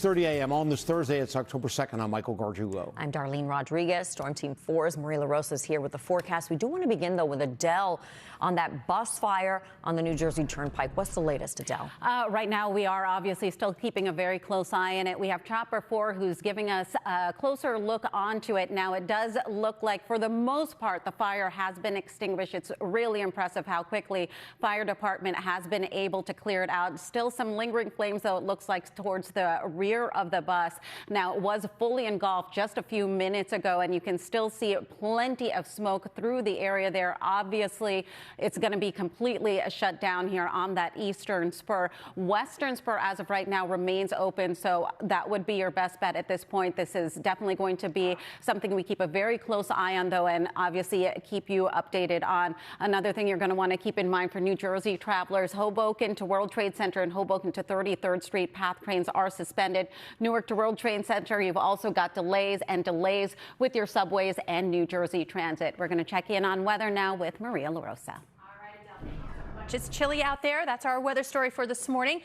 6:30 a.m. on this Thursday. It's October 2nd. I'm Michael Gargiulo. I'm Darlene Rodriguez. Storm Team 4's LaRosa is here with the forecast. We do want to begin, though, with Adelle on that bus fire on the New Jersey Turnpike. What's the latest, Adelle? Right now, we are obviously still keeping a very close eye on it. We have Chopper 4 who's giving us a closer look onto it. Now, it does look like, for the most part, the fire has been extinguished. It's really impressive how quickly fire department has been able to clear it out. Still some lingering flames, though, it looks like, towards the rear of the bus. Now, it was fully engulfed just a few minutes ago, and you can still see plenty of smoke through the area there. Obviously, it's going to be completely shut down here on that eastern spur. Western spur, as of right now, remains open, so that would be your best bet at this point. This is definitely going to be something we keep a very close eye on, though, and obviously keep you updated on. Another thing you're going to want to keep in mind for New Jersey travelers, Hoboken to World Trade Center and Hoboken to 33rd Street path trains are suspended. Newark to World Trade Center, you've also got delays with your subways and New Jersey Transit. We're going to check in on weather now with Maria LaRosa. It's chilly out there. That's our weather story for this morning.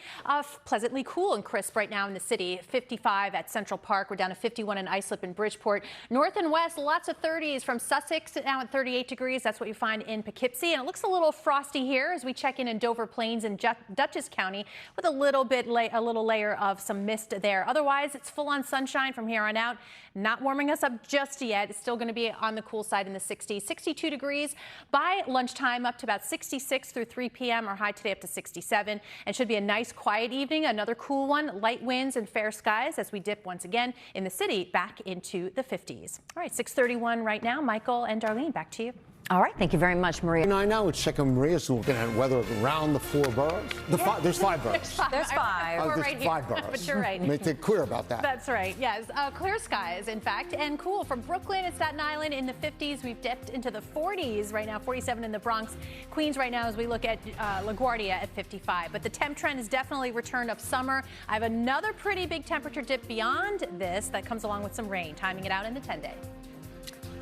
Pleasantly cool and crisp right now in the city. 55 at Central Park. We're down to 51 in Islip and Bridgeport. North and west, lots of 30s from Sussex now at 38 degrees. That's what you find in Poughkeepsie. And it looks a little frosty here as we check in Dover Plains and Dutchess County with a little layer of some mist there. Otherwise, it's full on sunshine from here on out. Not warming us up just yet. It's still going to be on the cool side in the 60s. 62 degrees by lunchtime, up to about 66 through 3 p.m. Our high today up to 67, and should be a nice quiet evening. Another cool one, light winds and fair skies as we dip once again in the city back into the 50s. All right, 6:31 right now. Michael and Darlene, back to you. All right, thank you very much, Maria. Now let's check on Maria's looking at weather around the 4 boroughs. There's 5 boroughs. There's 5. There's right 5 here. boroughs. But you're right. Make it clear about that. That's right. Yes, clear skies, in fact, and cool from Brooklyn and Staten Island in the 50s. We've dipped into the 40s right now. 47 in the Bronx, Queens right now as we look at LaGuardia at 55. But the temp trend is definitely return of summer. I have another pretty big temperature dip beyond this that comes along with some rain. Timing it out in the 10-day.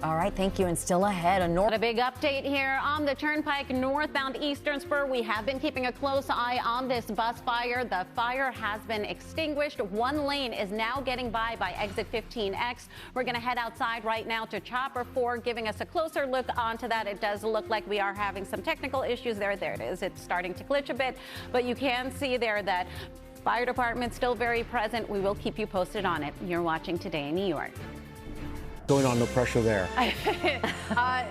All right, thank you. And still ahead, A big update here on the Turnpike northbound eastern spur. We have been keeping a close eye on this bus fire. The fire has been extinguished. One lane is now getting by exit 15X. We're going to head outside right now to Chopper 4, giving us a closer look onto that. It does look like we are having some technical issues there. There it is. It's starting to glitch a bit, but you can see there that fire department still very present. We will keep you posted on it. You're watching Today in New York. Going on, no pressure there.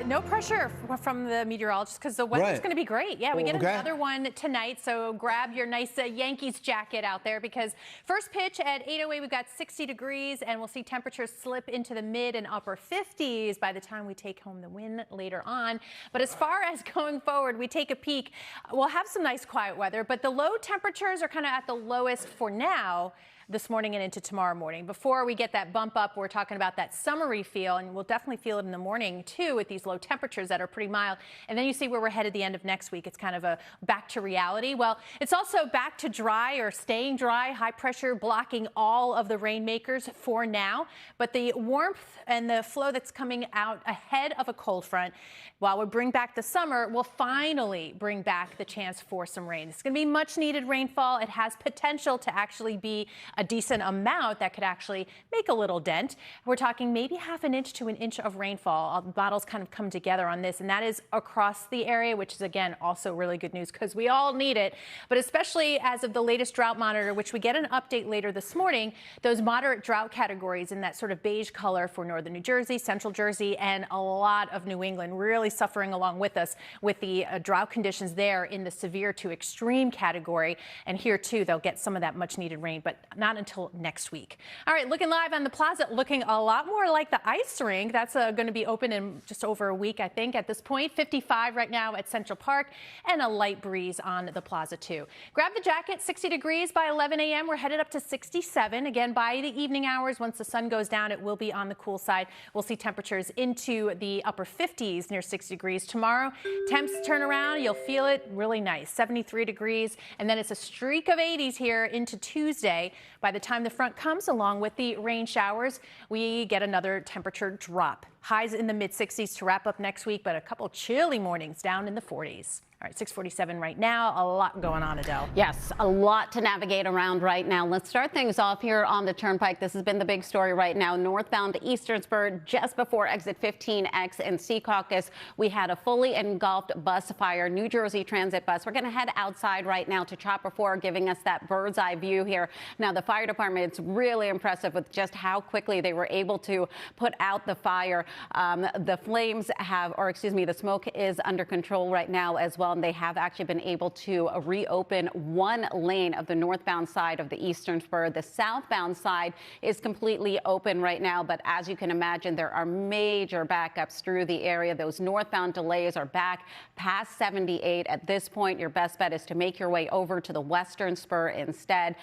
No pressure from the meteorologist because the weather's going to be great. Yeah, we get another one tonight, so grab your nice Yankees jacket out there because first pitch at 8:08, we've got 60 degrees, and we'll see temperatures slip into the mid and upper 50s by the time we take home the win later on. But as far as going forward, we take a peek. We'll have some nice quiet weather, but the low temperatures are kind of at the lowest for now this morning and into tomorrow morning. Before we get that bump up, we're talking about that summery feel, and we'll definitely feel it in the morning too with these low temperatures that are pretty mild. And then you see where we're headed the end of next week. It's kind of a back to reality. Well, it's also back to dry or staying dry, high pressure blocking all of the rainmakers for now. But the warmth and the flow that's coming out ahead of a cold front, while we bring back the summer, will finally bring back the chance for some rain. It's going to be much needed rainfall. It has potential to actually be a decent amount that could actually make a little dent. We're talking maybe half an inch to an inch of rainfall. All the models kind of come together on this, and that is across the area, which is, again, also really good news because we all need it. But especially as of the latest drought monitor, which we get an update later this morning, those moderate drought categories in that sort of beige color for northern New Jersey, central Jersey, and a lot of New England really suffering along with us with the drought conditions there in the severe to extreme category. And here, too, they'll get some of that much needed rain, but not until next week. All right, looking live on the plaza, looking a lot more like the ice rink. That's going to be open in just over a week, I think, at this point. 55 right now at Central Park, and a light breeze on the plaza, too. Grab the jacket, 60 degrees by 11 a.m. We're headed up to 67. Again, by the evening hours, once the sun goes down, it will be on the cool side. We'll see temperatures into the upper 50s, near 60 degrees. Tomorrow, temps turn around. You'll feel it really nice, 73 degrees. And then it's a streak of 80s here into Tuesday. By the time the front comes, along with the rain showers, we get another temperature drop. Highs in the mid-60s to wrap up next week, but a couple chilly mornings down in the 40s. All right, 6:47 right now. A lot going on, Adele. Yes, a lot to navigate around right now. Let's start things off here on the Turnpike. This has been the big story right now. Northbound Eastern Spur, just before exit 15X in Secaucus, we had a fully engulfed bus fire, New Jersey Transit bus. We're going to head outside right now to Chopper 4, giving us that bird's eye view here. Now, the fire department, it's really impressive with just how quickly they were able to put out the fire. The flames have, or excuse me, the smoke is under control right now as well. And they have actually been able to reopen one lane of the northbound side of the Eastern Spur. The southbound side is completely open right now, but as you can imagine, there are major backups through the area. Those northbound delays are back past 78. At this point, your best bet is to make your way over to the Western Spur instead.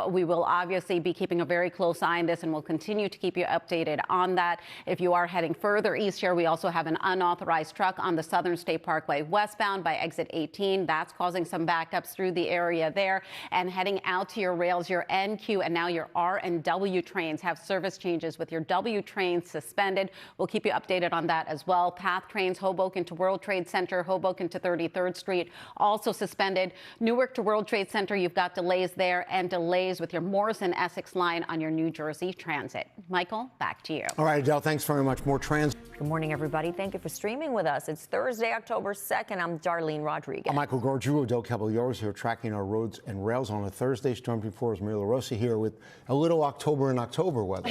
We will obviously be keeping a very close eye on this, and we'll continue to keep you updated on that. If you are heading further east here, we also have an unauthorized truck on the Southern State Parkway westbound by exit 18. That's causing some backups through the area there. And heading out to your rails, your NQ and now your R and W trains have service changes with your W trains suspended. We'll keep you updated on that as well. PATH trains, Hoboken to World Trade Center, Hoboken to 33rd Street, also suspended. Newark to World Trade Center, you've got delays there, and delays with your Morrison Essex line on your New Jersey Transit. Michael, back to you. All right, Adele, thanks very much. More transit. Good morning, everybody. Thank you for streaming with us. It's Thursday, October 2nd. I'm Darlene Rodriguez. I'm Michael Gargiulo. Adelle Caballero is here tracking our roads and rails on a Thursday. Storm Team 4's LaRosa here with a little October in October weather.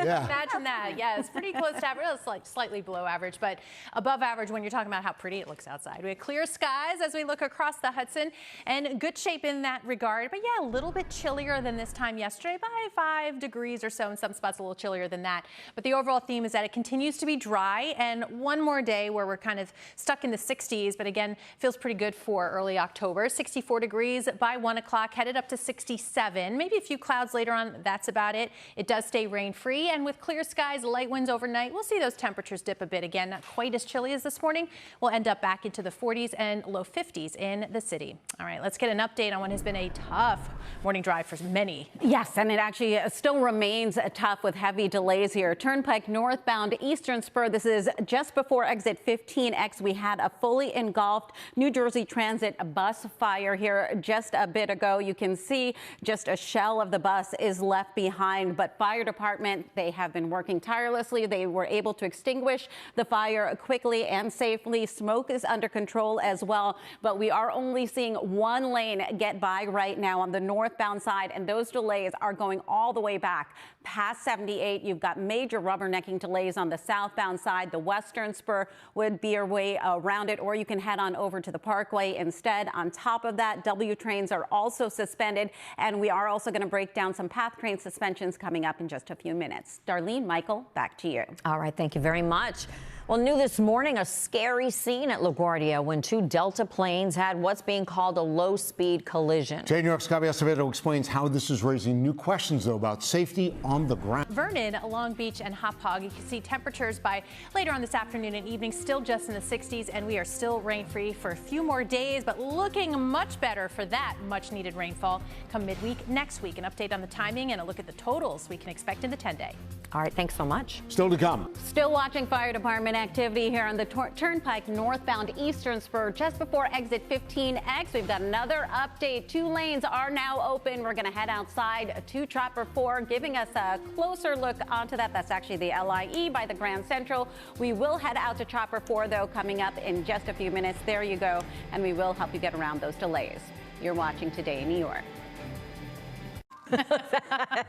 Imagine that. Yeah, it's pretty close to average. It's like slightly below average, but above average when you're talking about how pretty it looks outside. We have clear skies as we look across the Hudson, and good shape in that regard. But yeah, a little bit chillier than this time yesterday by 5 degrees or so. In some spots, a little chillier than that. But the overall theme is that it continues to be dry, and one more day where we're kind of stuck in the 60s. But again, feels pretty good for early October. 64 degrees by 1 o'clock, headed up to 67. Maybe a few clouds later on. That's about it. It does stay rain-free, and with clear skies, light winds overnight, we'll see those temperatures dip a bit again. Not quite as chilly as this morning. We'll end up back into the 40s and low 50s in the city. All right, let's get an update on what has been a tough morning drive for many. Yes, and it actually still remains tough with heavy delays here. Turnpike northbound Eastern Spur. This is just before exit 15X. We had a fully engulfed New Jersey Transit bus fire here just a bit ago. You can see just a shell of the bus is left behind, but fire department, they have been working tirelessly. They were able to extinguish the fire quickly and safely. Smoke is under control as well, but we are only seeing one lane get by right now on the northbound side, and those delays are going all the way back past 78. You've got major rubbernecking delays on the southbound side. The Western Spur would be your way around it, or you can head on over to the Parkway instead. On top of that, W trains are also suspended, and we are also going to break down some PATH train suspensions coming up in just a few minutes. Darlene, Michael, back to you. All right, thank you very much. Well, new this morning, a scary scene at LaGuardia when two Delta planes had what's being called a low-speed collision. New York's Gabby Acevedo explains how this is raising new questions, though, about safety on the ground. Vernon, Long Beach, and Hauppauge, you can see temperatures by later on this afternoon and evening still just in the 60s, and we are still rain-free for a few more days, but looking much better for that much-needed rainfall come midweek next week. An update on the timing and a look at the totals we can expect in the 10-day. All right, thanks so much. Still to come. Still watching fire department activity here on the Turnpike northbound Eastern Spur just before exit 15X. We've got another update. 2 lanes are now open. We're going to head outside to Chopper 4, giving us a closer look onto that. That's actually the LIE by the Grand Central. We will head out to Chopper 4, though, coming up in just a few minutes. There you go. And we will help you get around those delays. You're watching Today in New York.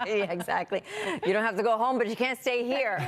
Yeah, exactly. You don't have to go home, but you can't stay here.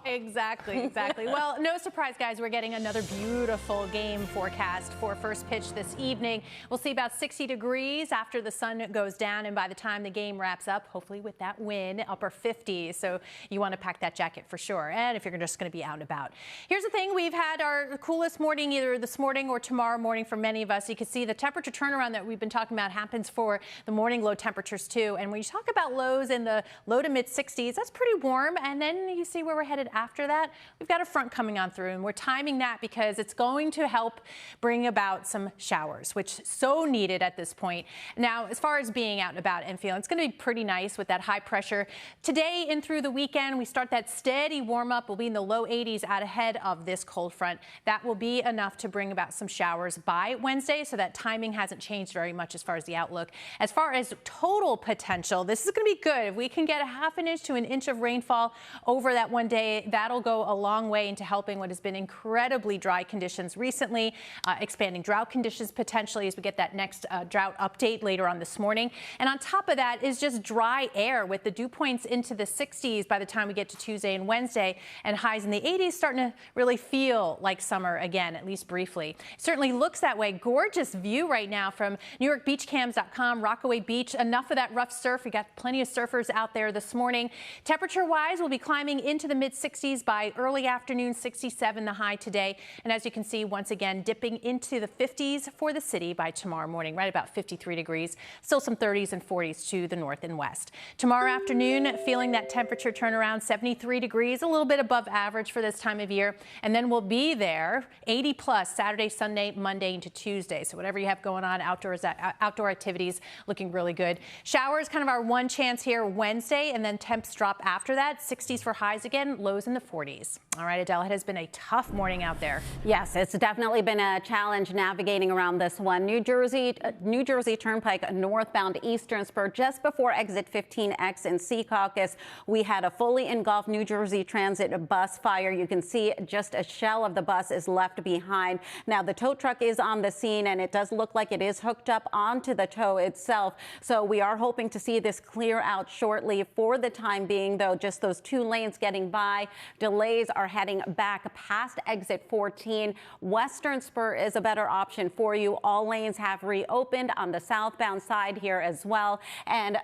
Exactly. Well, no surprise, guys. We're getting another beautiful game forecast for first pitch this evening. We'll see about 60 degrees after the sun goes down, and by the time the game wraps up, hopefully with that wind, upper 50s. So you want to pack that jacket for sure, and if you're just going to be out and about. Here's the thing. We've had our coolest morning either this morning or tomorrow morning for many of us. You can see the temperature turnaround that we've been talking about happens for the morning low temperature temperatures too. And when you talk about lows in the low to mid 60s, that's pretty warm. And then you see where we're headed after that. We've got a front coming on through, and we're timing that because it's going to help bring about some showers, which is so needed at this point. Now, as far as being out and about and feeling, it's going to be pretty nice with that high pressure. Today and through the weekend, we start that steady warm up. We'll be in the low 80s out ahead of this cold front. That will be enough to bring about some showers by Wednesday, so that timing hasn't changed very much as far as the outlook. As far as total potential, this is going to be good. If we can get a half an inch to an inch of rainfall over that one day, that'll go a long way into helping what has been incredibly dry conditions recently, expanding drought conditions potentially as we get that next drought update later on this morning. And on top of that is just dry air with the dew points into the 60s by the time we get to Tuesday and Wednesday, and highs in the 80s, starting to really feel like summer again, at least briefly. It certainly looks that way. Gorgeous view right now from NewYorkBeachCams.com, Rockaway Beach. Enough of that rough surf. We got plenty of surfers out there this morning. Temperature-wise, we'll be climbing into the mid-60s by early afternoon, 67 the high today. And as you can see, once again, dipping into the 50s for the city by tomorrow morning, right about 53 degrees. Still some 30s and 40s to the north and west. Tomorrow afternoon, feeling that temperature turnaround, 73 degrees, a little bit above average for this time of year. And then we'll be there 80 plus Saturday, Sunday, Monday into Tuesday. So whatever you have going on outdoors, outdoor activities looking really good. Showers kind of our one chance here Wednesday, and then temps drop after that. 60s for highs again, lows in the 40s. All right, Adele, it has been a tough morning out there. Yes, it's definitely been a challenge navigating around this one. New Jersey Turnpike northbound Eastern Spur just before exit 15X in Secaucus. We had a fully engulfed New Jersey Transit bus fire. You can see just a shell of the bus is left behind. Now, the tow truck is on the scene, and it does look like it is hooked up onto the tow itself. So we are hoping to see this clear out shortly. For the time being, though, just those two lanes getting by. Delays are heading back past exit 14. Western Spur is a better option for you. All lanes have reopened on the southbound side here as well. And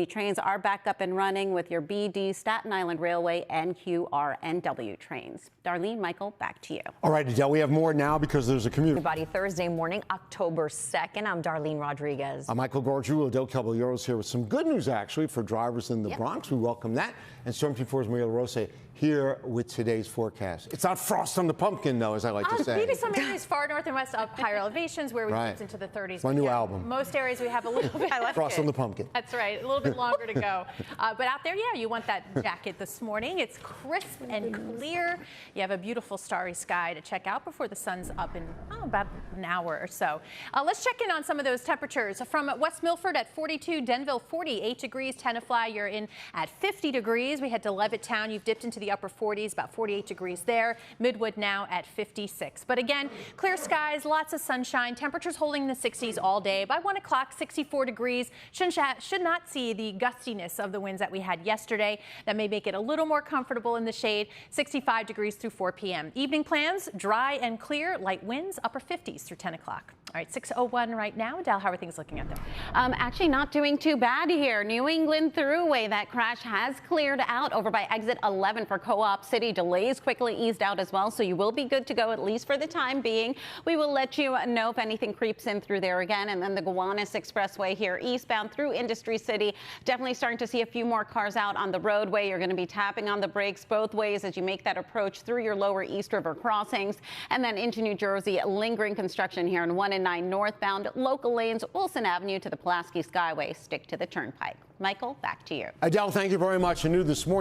trains are back up and running with your BD, Staten Island Railway, NQ, and W trains. Darlene, Michael, back to you. All right, Adele, we have more now because there's a commute. Everybody, Thursday morning, October 2nd. I'm Darlene Rodriguez. I'm Michael Gargiulo. Adelle Caballero is here with some good news, actually, for drivers in the Bronx. We welcome that. And Storm Team 4's Maria LaRosa here with today's forecast. It's not frost on the pumpkin, though, as I like to say. Maybe some areas far north and west up higher elevations where we get into the 30s. It's my new album. Most areas we have a little bit. Frost on the pumpkin. That's right. A little bit longer to go. But out there, yeah, you want that jacket this morning. It's crisp and clear. You have a beautiful starry sky to check out before the sun's up in about an hour or so. Let's check in on some of those temperatures. From West Milford at 42, Denville 48 degrees, Tenafly you're in at 50 degrees. We head to Levittown. You've dipped into the upper 40s, about 48 degrees there. Midwood now at 56. But again, clear skies, lots of sunshine. Temperatures holding in the 60s all day. By 1 o'clock, 64 degrees. Should not see the gustiness of the winds that we had yesterday. That may make it a little more comfortable in the shade. 65 degrees through 4 p.m. Evening plans, dry and clear, light winds, upper 50s through 10 o'clock. All right, 6:01 right now. Adele, how are things looking out there? Actually not doing too bad here. New England Thruway, that crash has cleared out over by exit 11 for Co-op City. Delays quickly eased out as well, so you will be good to go at least for the time being. We will let you know if anything creeps in through there again. And then the Gowanus Expressway here eastbound through Industry City. Definitely starting to see a few more cars out on the roadway. You're going to be tapping on the brakes both ways as you make that approach through your lower East River crossings. And then into New Jersey, lingering construction here in 1 and 9 northbound. Local lanes, Wilson Avenue to the Pulaski Skyway. Stick to the Turnpike. Michael, back to you. Adele, thank you very much. And new this morning.